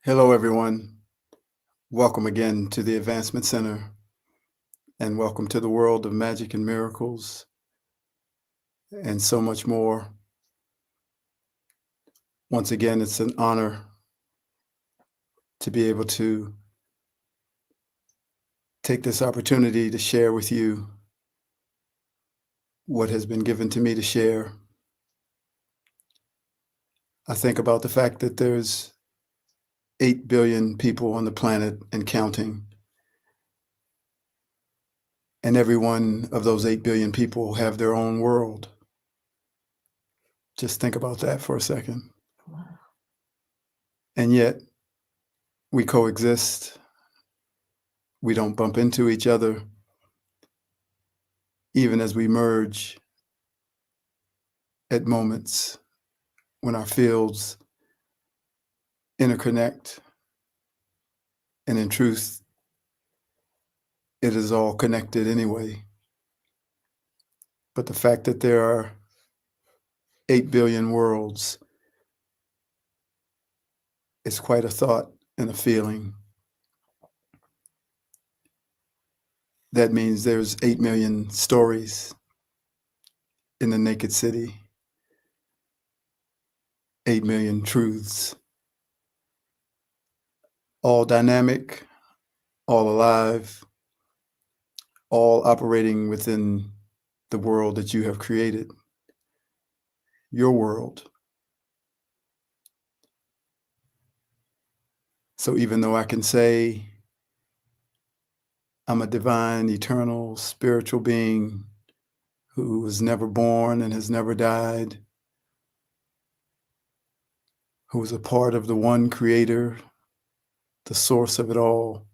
Hello, everyone. Welcome again to the Advancement Center, and welcome to the world of magic and miracles and so much more. Once again, it's an honor to be able to take this opportunity to share with you what has been given to me to share. I think about the fact that there's 8 billion people on the planet and counting, and every one of those 8 billion people have their own world. Just think about that for a second. And yet, we coexist. We don't bump into each other, even as we merge at moments when our fields interconnect. And in truth, it is all connected anyway. But the fact that there are 8 billion worlds is quite a thought and a feeling. That means there's 8 million stories in the naked city, 8 million truths, all dynamic, all alive, all operating within the world that you have created, your world. So even though I can say I'm a divine, eternal, spiritual being who was never born and has never died, who is a part of the one creator, the source of it all.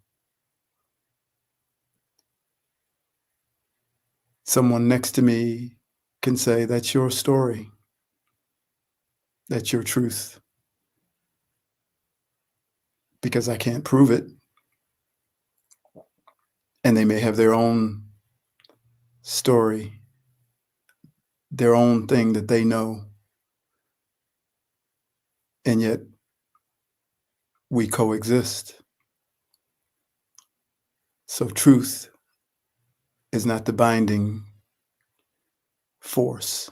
Someone next to me can say, that's your story. That's your truth. Because I can't prove it. And they may have their own story, their own thing that they know. And yet we coexist. So truth is not the binding force,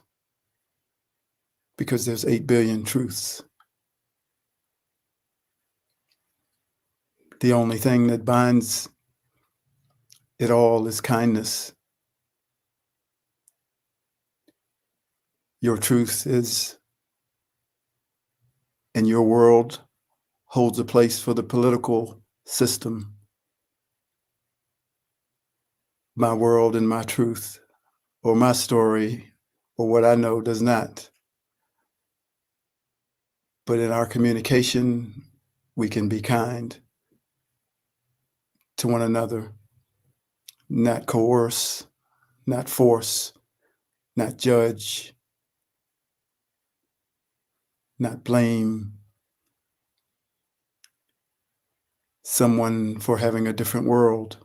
because there's 8 billion truths. The only thing that binds it all is kindness. Your truth is, and your world holds a place for the political system. My world and my truth, or my story, or what I know does not. But in our communication, we can be kind to one another, not coerce, not force, not judge, not blame someone for having a different world.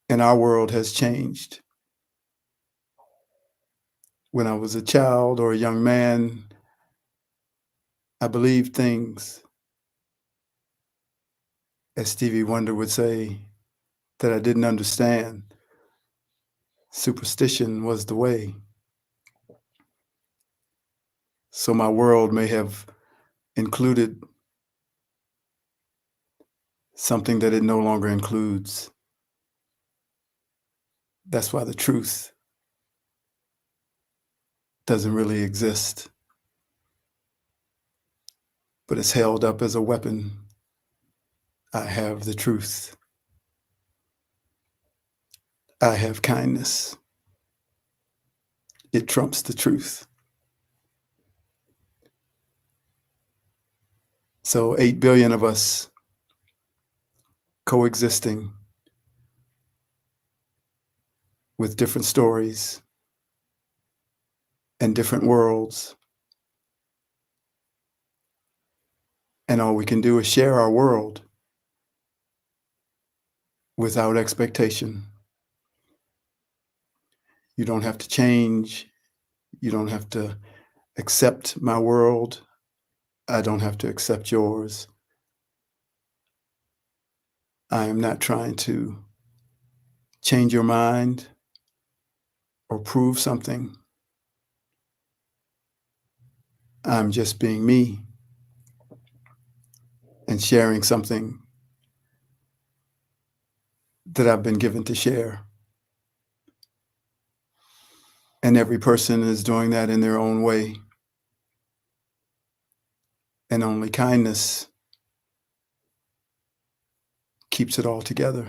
And our world has changed. When I was a child or a young man, I believed things, as Stevie Wonder would say, that I didn't understand. Superstition was the way. So my world may have included something that it no longer includes. That's why the truth doesn't really exist, but it's held up as a weapon. I have the truth. I have kindness. It trumps the truth. So 8 billion of us coexisting with different stories and different worlds. And all we can do is share our world without expectation. You don't have to change. You don't have to accept my world. I don't have to accept yours. I am not trying to change your mind or prove something. I'm just being me and sharing something that I've been given to share. And every person is doing that in their own way. And only kindness keeps it all together,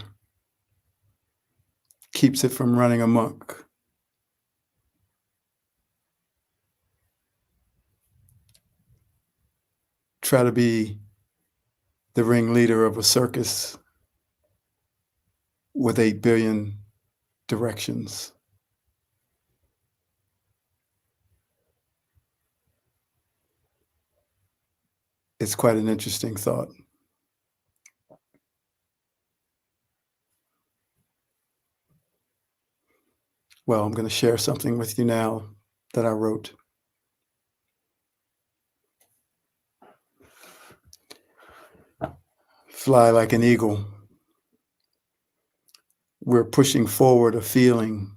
keeps it from running amok. Try to be the ringleader of a circus with 8 billion directions. It's quite an interesting thought. Well, I'm going to share something with you now that I wrote. Fly like an eagle. We're pushing forward a feeling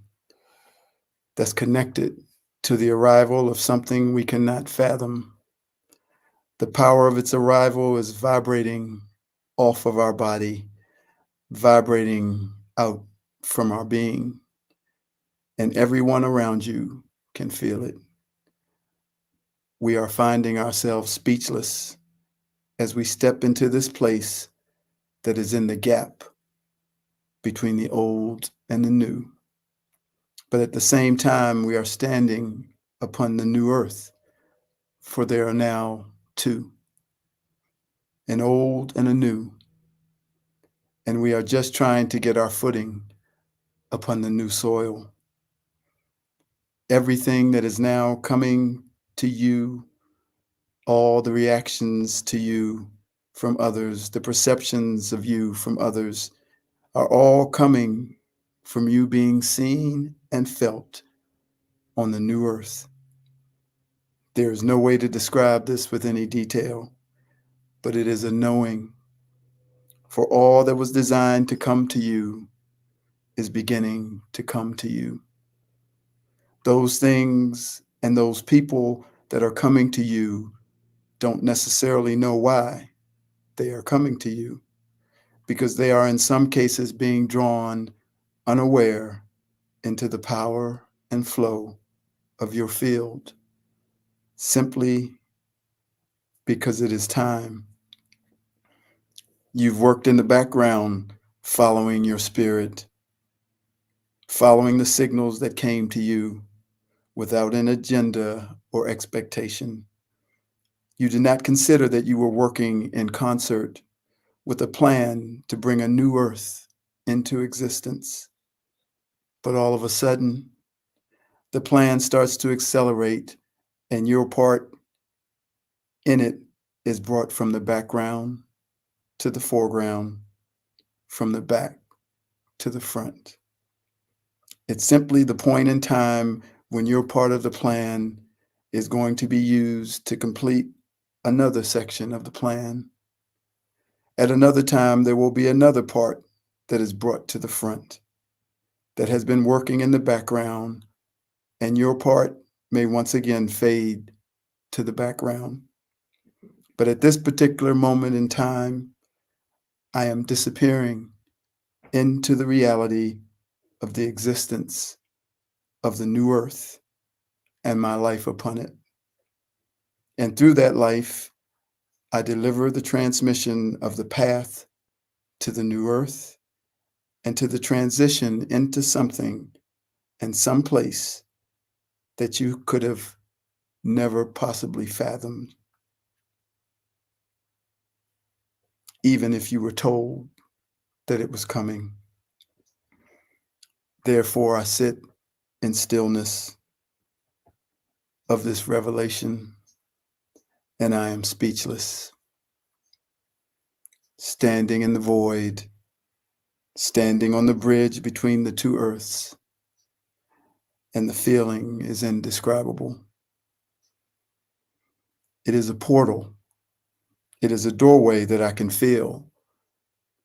that's connected to the arrival of something we cannot fathom. The power of its arrival is vibrating off of our body, vibrating out from our being, and everyone around you can feel it. We are finding ourselves speechless as we step into this place that is in the gap between the old and the new. But at the same time, we are standing upon the new earth, for there are now two, an old and a new, and we are just trying to get our footing upon the new soil. Everything that is now coming to you, all the reactions to you from others, the perceptions of you from others, are all coming from you being seen and felt on the new earth. There is no way to describe this with any detail, but it is a knowing, for all that was designed to come to you is beginning to come to you. Those things and those people that are coming to you don't necessarily know why they are coming to you, because they are in some cases being drawn unaware into the power and flow of your field, simply because it is time. You've worked in the background, following your spirit, following the signals that came to you without an agenda or expectation. You did not consider that you were working in concert with a plan to bring a new earth into existence. But all of a sudden, the plan starts to accelerate, and your part in it is brought from the background to the foreground, from the back to the front. It's simply the point in time when your part of the plan is going to be used to complete another section of the plan. At another time, there will be another part that is brought to the front, that has been working in the background, and your part may once again fade to the background. But at this particular moment in time, I am disappearing into the reality of the existence of the new earth and my life upon it. And through that life, I deliver the transmission of the path to the new earth and to the transition into something and some place that you could have never possibly fathomed, even if you were told that it was coming. Therefore, I sit in stillness of this revelation, and I am speechless, standing in the void, standing on the bridge between the two earths, and the feeling is indescribable. It is a portal. It is a doorway that I can feel.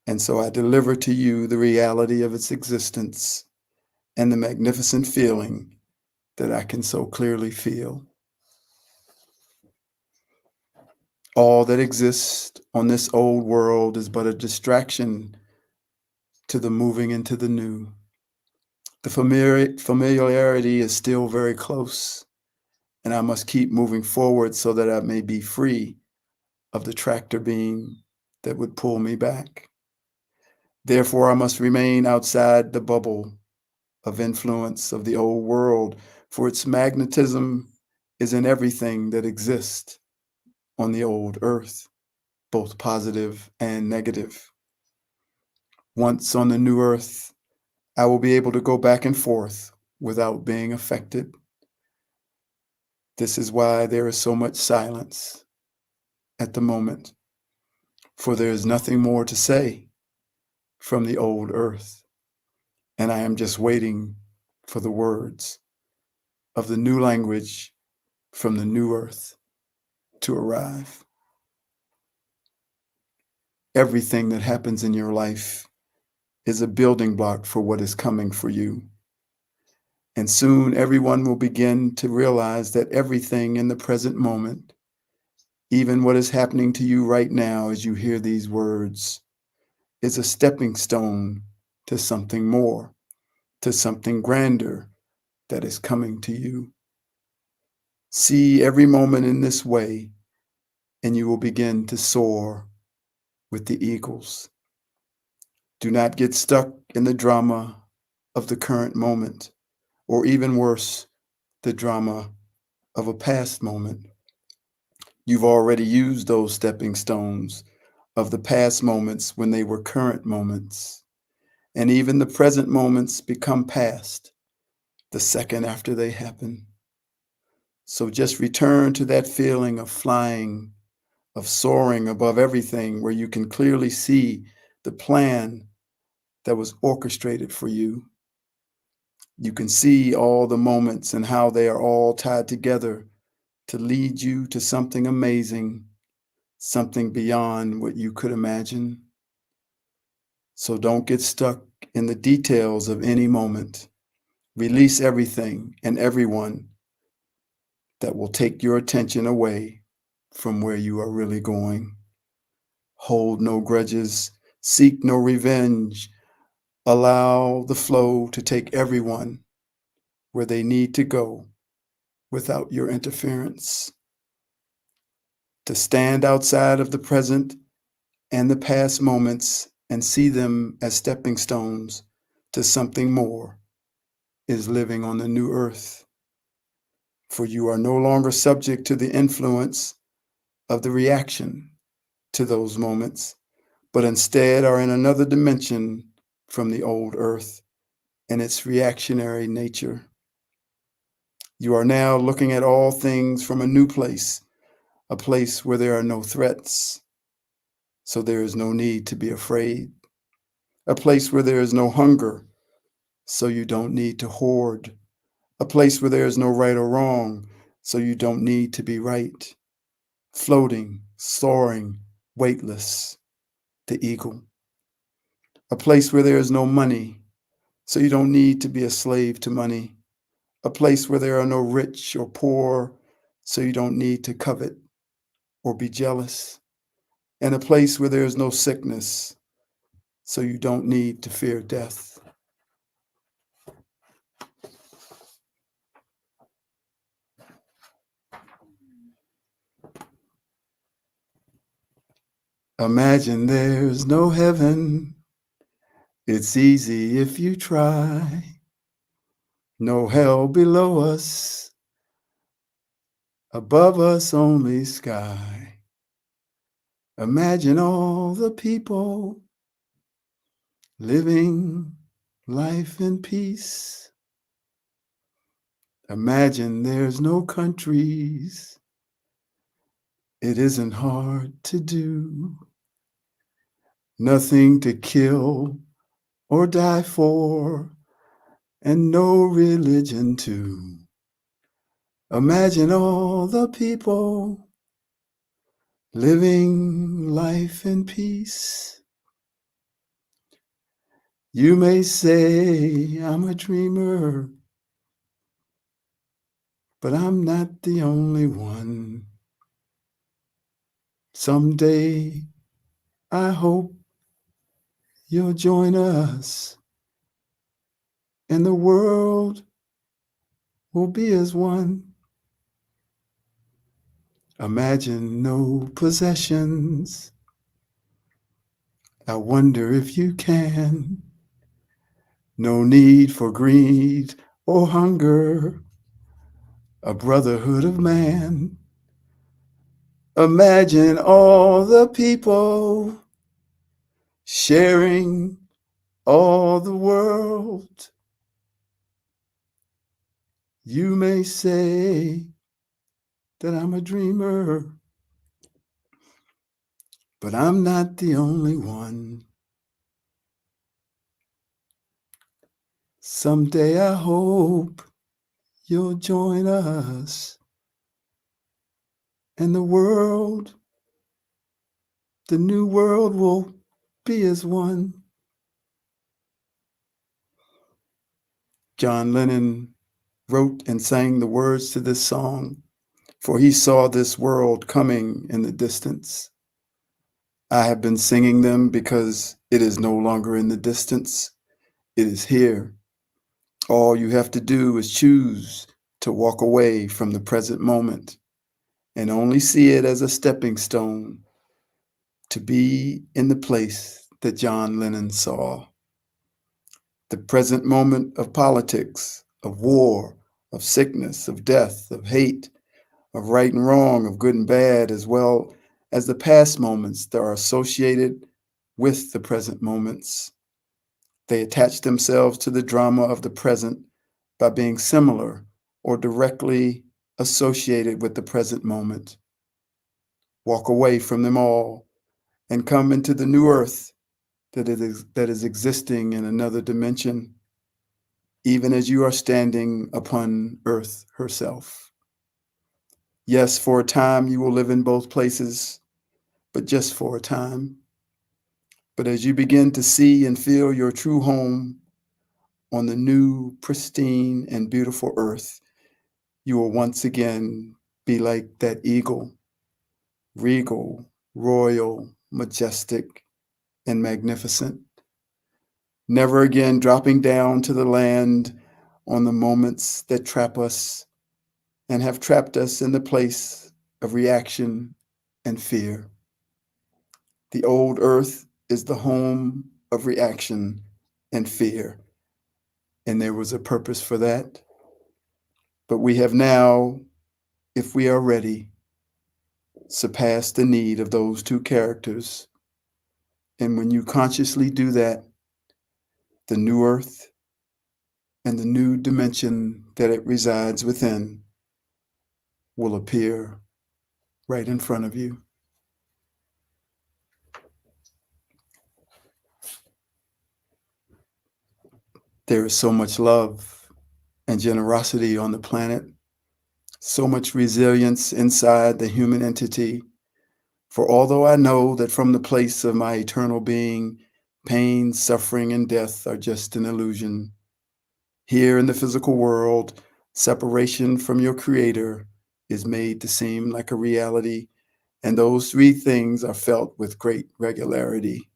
And so I deliver to you the reality of its existence and the magnificent feeling that I can so clearly feel. All that exists on this old world is but a distraction to the moving into the new. The familiarity is still very close, and I must keep moving forward so that I may be free of the tractor beam that would pull me back. Therefore, I must remain outside the bubble of influence of the old world, for its magnetism is in everything that exists on the old earth, both positive and negative. Once on the new earth, I will be able to go back and forth without being affected. This is why there is so much silence at the moment, for there is nothing more to say from the old earth, and I am just waiting for the words of the new language from the new earth to arrive. Everything that happens in your life is a building block for what is coming for you. And soon everyone will begin to realize that everything in the present moment, even what is happening to you right now as you hear these words, is a stepping stone to something more, to something grander that is coming to you. See every moment in this way, and you will begin to soar with the eagles. Do not get stuck in the drama of the current moment, or even worse, the drama of a past moment. You've already used those stepping stones of the past moments when they were current moments, and even the present moments become past the second after they happen. So just return to that feeling of flying, of soaring above everything, where you can clearly see the plan that was orchestrated for you. You can see all the moments and how they are all tied together to lead you to something amazing, something beyond what you could imagine. So don't get stuck in the details of any moment. Release everything and everyone that will take your attention away from where you are really going. Hold no grudges, seek no revenge. Allow the flow to take everyone where they need to go without your interference. To stand outside of the present and the past moments and see them as stepping stones to something more is living on the new earth. For you are no longer subject to the influence of the reaction to those moments, but instead are in another dimension from the old earth and its reactionary nature. You are now looking at all things from a new place, a place where there are no threats, so there is no need to be afraid, a place where there is no hunger, so you don't need to hoard, a place where there is no right or wrong, so you don't need to be right, floating, soaring, weightless, the eagle, a place where there is no money, so you don't need to be a slave to money, a place where there are no rich or poor, so you don't need to covet or be jealous, and a place where there is no sickness, so you don't need to fear death. Imagine there's no heaven. It's easy if you try. No hell below us. Above us only sky. Imagine all the people living life in peace. Imagine there's no countries. It isn't hard to do. Nothing to kill or die for, and no religion too. Imagine all the people living life in peace. You may say I'm a dreamer, but I'm not the only one. Someday, I hope you'll join us, and the world will be as one. Imagine no possessions. I wonder if you can. No need for greed or hunger, a brotherhood of man. Imagine all the people sharing all the world. You may say that I'm a dreamer, but I'm not the only one. Someday I hope you'll join us, and the new world will be as one. John Lennon wrote and sang the words to this song, for he saw this world coming in the distance. I have been singing them because it is no longer in the distance. It is here. All you have to do is choose to walk away from the present moment and only see it as a stepping stone to be in the place that John Lennon saw. The present moment of politics, of war, of sickness, of death, of hate, of right and wrong, of good and bad, as well as the past moments that are associated with the present moments. They attach themselves to the drama of the present by being similar or directly associated with the present moment. Walk away from them all and come into the new earth that is existing in another dimension, even as you are standing upon earth herself. Yes, for a time you will live in both places, but just for a time. But as you begin to see and feel your true home on the new, pristine, and beautiful earth, you will once again be like that eagle, regal, royal, majestic, and magnificent, never again dropping down to the land on the moments that trap us and have trapped us in the place of reaction and fear. The old earth is the home of reaction and fear, and there was a purpose for that. But we have now, if we are ready, surpassed the need of those two characters. And when you consciously do that, the new earth and the new dimension that it resides within will appear right in front of you. There is so much love and generosity on the planet, so much resilience inside the human entity. For although I know that from the place of my eternal being, pain, suffering, and death are just an illusion, here in the physical world, separation from your Creator is made to seem like a reality, and those three things are felt with great regularity.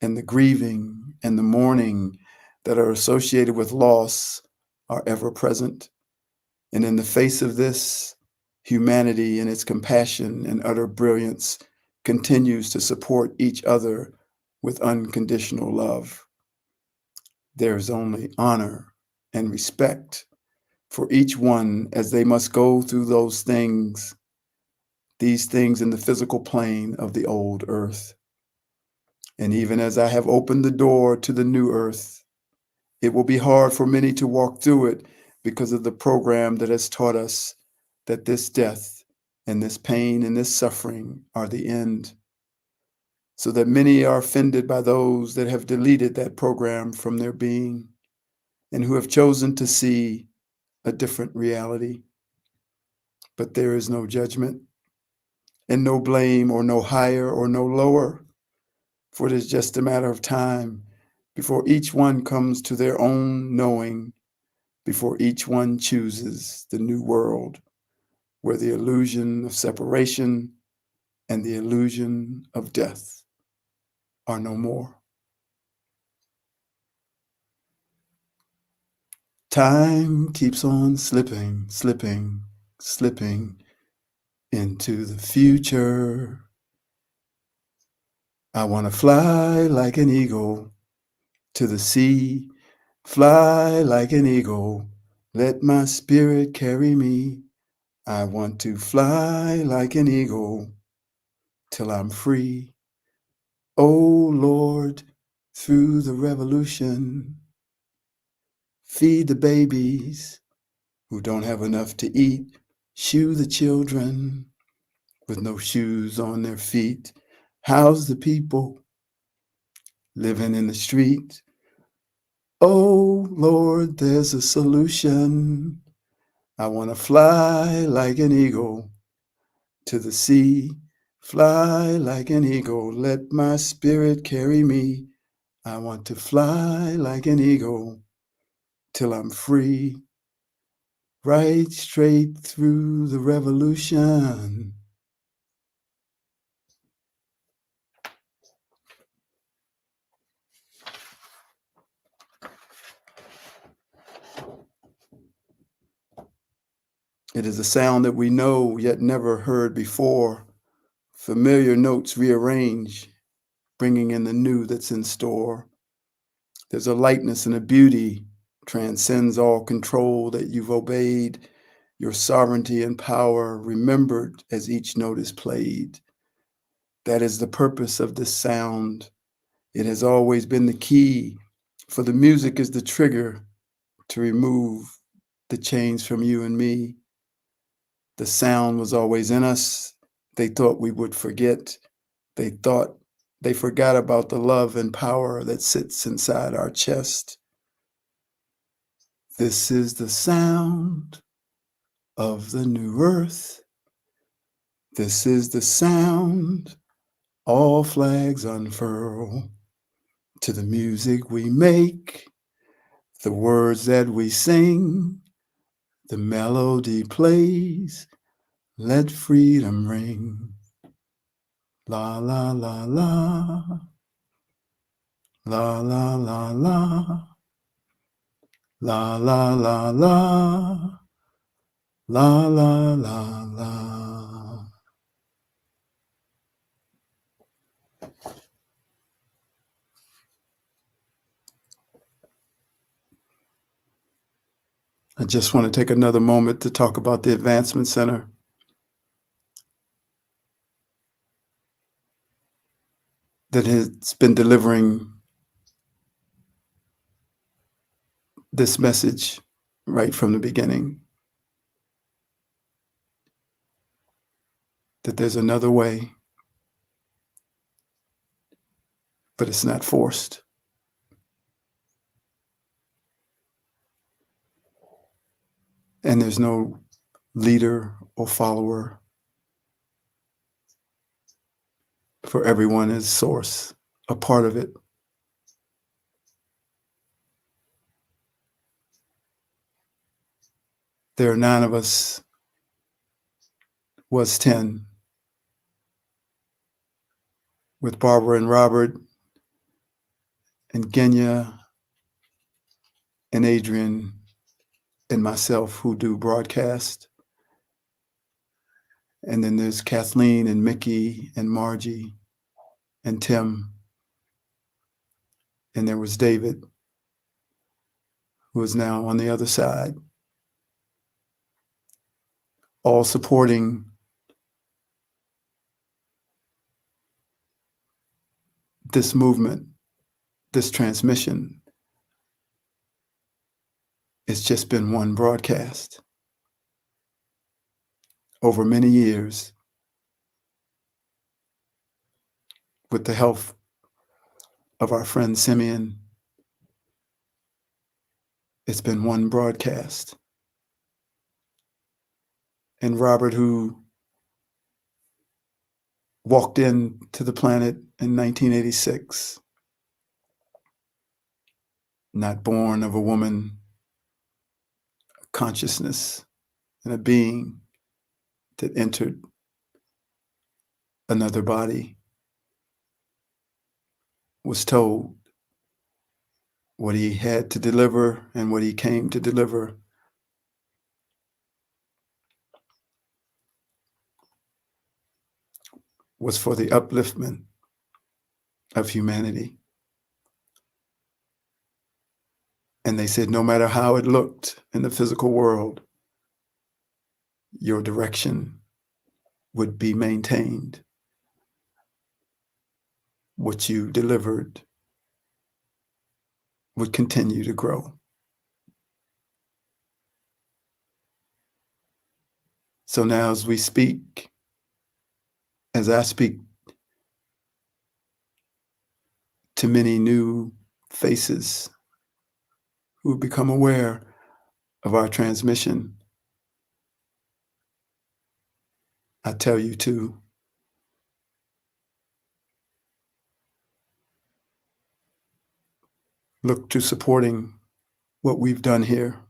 And the grieving and the mourning that are associated with loss are ever present. And in the face of this, humanity in its compassion and utter brilliance continues to support each other with unconditional love. There is only honor and respect for each one as they must go through these things in the physical plane of the old earth. And even as I have opened the door to the new earth, it will be hard for many to walk through it because of the program that has taught us that this death and this pain and this suffering are the end. So that many are offended by those that have deleted that program from their being and who have chosen to see a different reality. But there is no judgment. and no blame or no higher or no lower, for it is just a matter of time before each one comes to their own knowing, before each one chooses the new world where the illusion of separation and the illusion of death are no more. Time keeps on slipping, slipping, slipping into the future. I want to fly like an eagle to the sea, fly like an eagle. Let my spirit carry me. I want to fly like an eagle till I'm free. Oh Lord, through the revolution, feed the babies who don't have enough to eat, shoe the children with no shoes on their feet, house the people living in the street. Oh Lord, there's a solution. I want to fly like an eagle to the sea, fly like an eagle. Let my spirit carry me. I want to fly like an eagle till I'm free, right straight through the revolution. It is a sound that we know yet never heard before. Familiar notes rearrange, bringing in the new that's in store. There's a lightness and a beauty transcends all control that you've obeyed, your sovereignty and power remembered as each note is played. That is the purpose of this sound. It has always been the key, for the music is the trigger to remove the chains from you and me. The sound was always in us. They thought we would forget. They thought they forgot about the love and power that sits inside our chest. This is the sound of the new earth. This is the sound all flags unfurl. To the music we make, the words that we sing, the melody plays, let freedom ring. La la la la, la la la la, la la la la, la la la la. I just want to take another moment to talk about the Advancement Center. That has been delivering this message right from the beginning. That there's another way, but it's not forced. And there's no leader or follower. For everyone is source, a part of it. There are 9 of us, was 10, with Barbara and Robert and Genya and Adrian and myself who do broadcast. And then there's Kathleen and Mickey and Margie and Tim. And there was David, who is now on the other side, all supporting this movement, this transmission. It's just been one broadcast over many years with the help of our friend Simeon. It's been one broadcast. And Robert, who walked into the planet in 1986, not born of a woman, a consciousness and a being that entered another body, was told what he had to deliver and what he came to deliver was for the upliftment of humanity. And they said, no matter how it looked in the physical world, your direction would be maintained. What you delivered would continue to grow. So now as we speak, as I speak to many new faces who become aware of our transmission, I tell you to look to supporting what we've done here.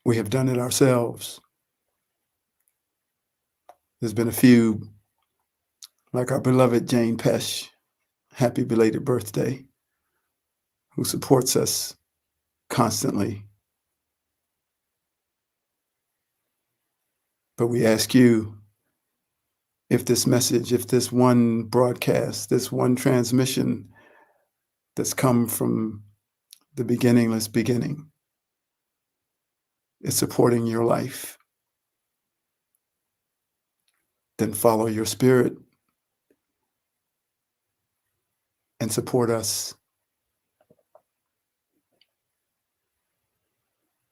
We have done it ourselves. There's been a few, like our beloved Jane Pesh, happy belated birthday, who supports us constantly. But we ask you, if this message, if this one broadcast, this one transmission that's come from the beginningless beginning is supporting your life, then follow your spirit and support us.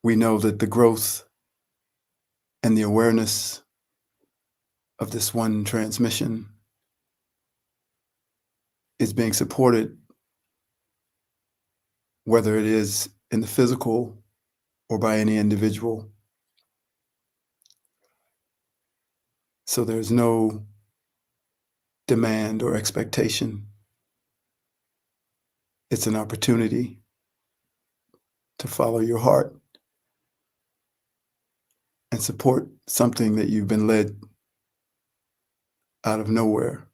We know that the growth and the awareness of this one transmission is being supported, whether it is in the physical or by any individual. So there's no demand or expectation. It's an opportunity to follow your heart and support something that you've been led out of nowhere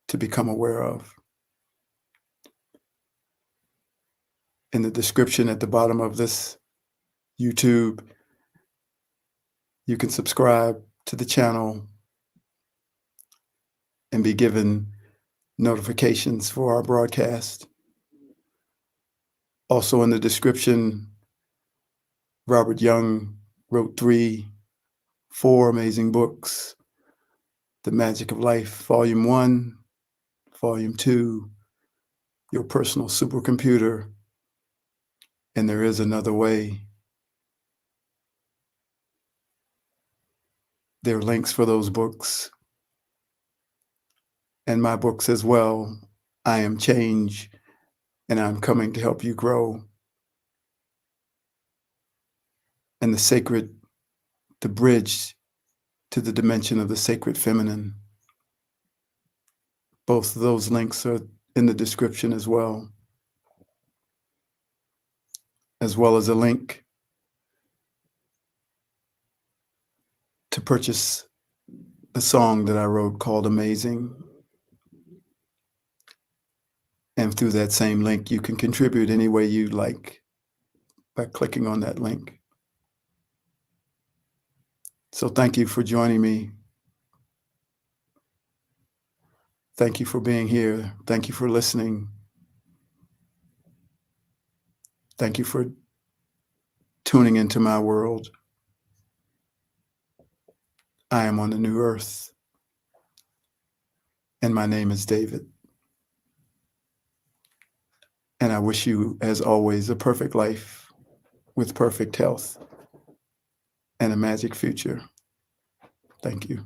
to become aware of. In the description at the bottom of this YouTube, you can subscribe to the channel and be given notifications for our broadcast. Also in the description, Robert Young wrote 4 amazing books: The Magic of Life, Volume 1, Volume 2, Your Personal Supercomputer, and There Is Another Way. There are links for those books and my books as well. I Am Change, and I'm Coming to Help You Grow. And the bridge to the dimension of the sacred feminine. Both of those links are in the description as well as a link to purchase a song that I wrote called Amazing. And through that same link, you can contribute any way you like by clicking on that link. So thank you for joining me. Thank you for being here. Thank you for listening. Thank you for tuning into my world. I am on the new earth, and my name is David. And I wish you, as always, a perfect life with perfect health and a magic future. Thank you.